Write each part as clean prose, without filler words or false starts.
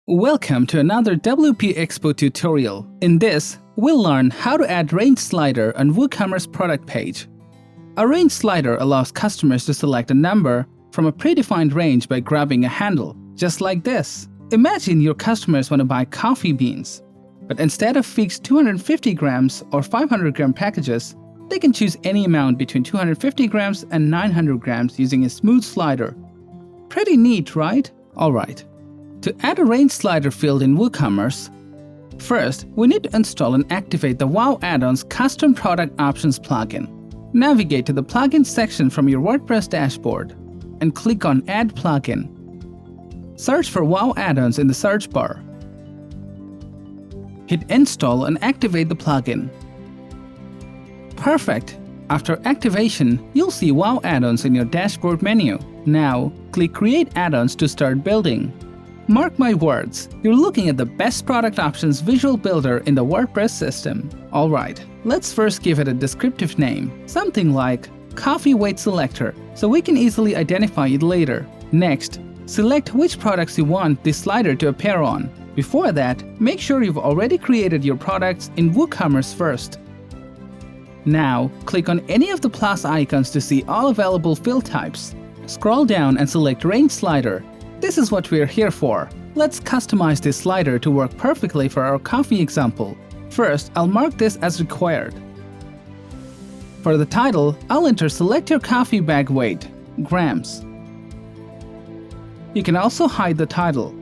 Welcome to another WPXPO tutorial. In this, we'll learn how to add range slider on WooCommerce product page. A range slider allows customers to select a number from a predefined range by grabbing a handle, just like this. Imagine your customers want to buy coffee beans, but instead of fixed 250 grams or 500 gram packages, they can choose any amount between 250 grams and 900 grams using a smooth slider. Pretty neat, right? Alright. To add a range slider field in WooCommerce, first we need to install and activate the WowAddons Custom Product Options plugin. Navigate to the Plugins section from your WordPress dashboard and click on Add Plugin. Search for WowAddons in the search bar. Hit Install and activate the plugin. Perfect! After activation, you'll see WowAddons in your dashboard menu. Now, click Create Add-ons to start building. Mark my words, you're looking at the best product options visual builder in the WordPress system. Alright, let's first give it a descriptive name, something like Coffee Weight Selector, so we can easily identify it later. Next, select which products you want this slider to appear on. Before that, make sure you've already created your products in WooCommerce first. Now, click on any of the plus icons to see all available field types. Scroll down and select Range Slider. This is what we're here for. Let's customize this slider to work perfectly for our coffee example. First, I'll mark this as required. For the title, I'll enter Select your coffee bag weight, grams. You can also hide the title.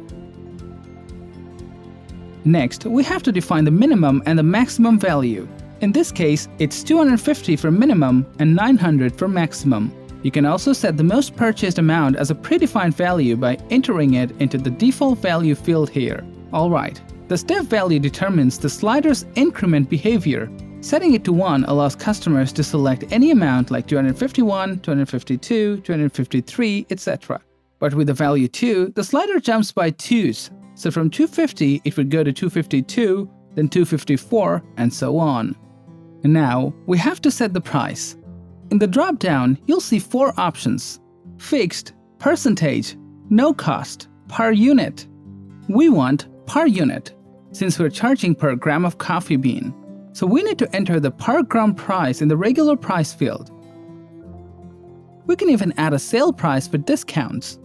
Next, we have to define the minimum and the maximum value. In this case, it's 250 for minimum and 900 for maximum. You can also set the most purchased amount as a predefined value by entering it into the default value field here. Alright, the step value determines the slider's increment behavior. Setting it to 1 allows customers to select any amount like 251, 252, 253, etc. But with the value 2, the slider jumps by 2s. So from 250, it would go to 252, then 254, and so on. And now, we have to set the price. In the drop-down, you'll see 4 options: fixed, percentage, no cost, per unit. We want per unit, since we're charging per gram of coffee bean. So we need to enter the per gram price in the regular price field. We can even add a sale price for discounts.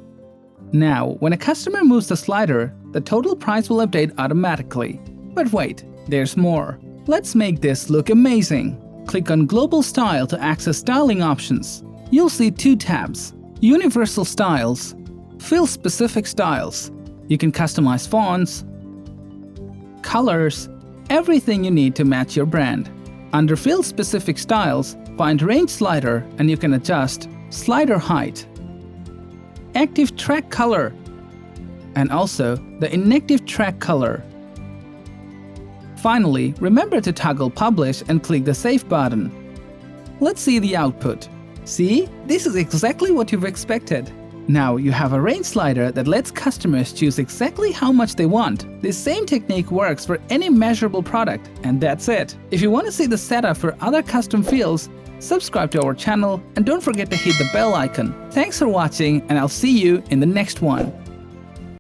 Now, when a customer moves the slider, the total price will update automatically. But wait, there's more. Let's make this look amazing. Click on Global Style to access styling options. You'll see 2 tabs: Universal Styles, Field-Specific Styles. You can customize fonts, colors, everything you need to match your brand. Under Field-Specific Styles, find Range Slider and you can adjust slider height, active track color, and also the inactive track color. Finally, remember to toggle Publish and click the Save button. Let's see the output. See? This is exactly what you've expected. Now you have a range slider that lets customers choose exactly how much they want. This same technique works for any measurable product, and that's it. If you want to see the setup for other custom fields, subscribe to our channel and don't forget to hit the bell icon. Thanks for watching, and I'll see you in the next one.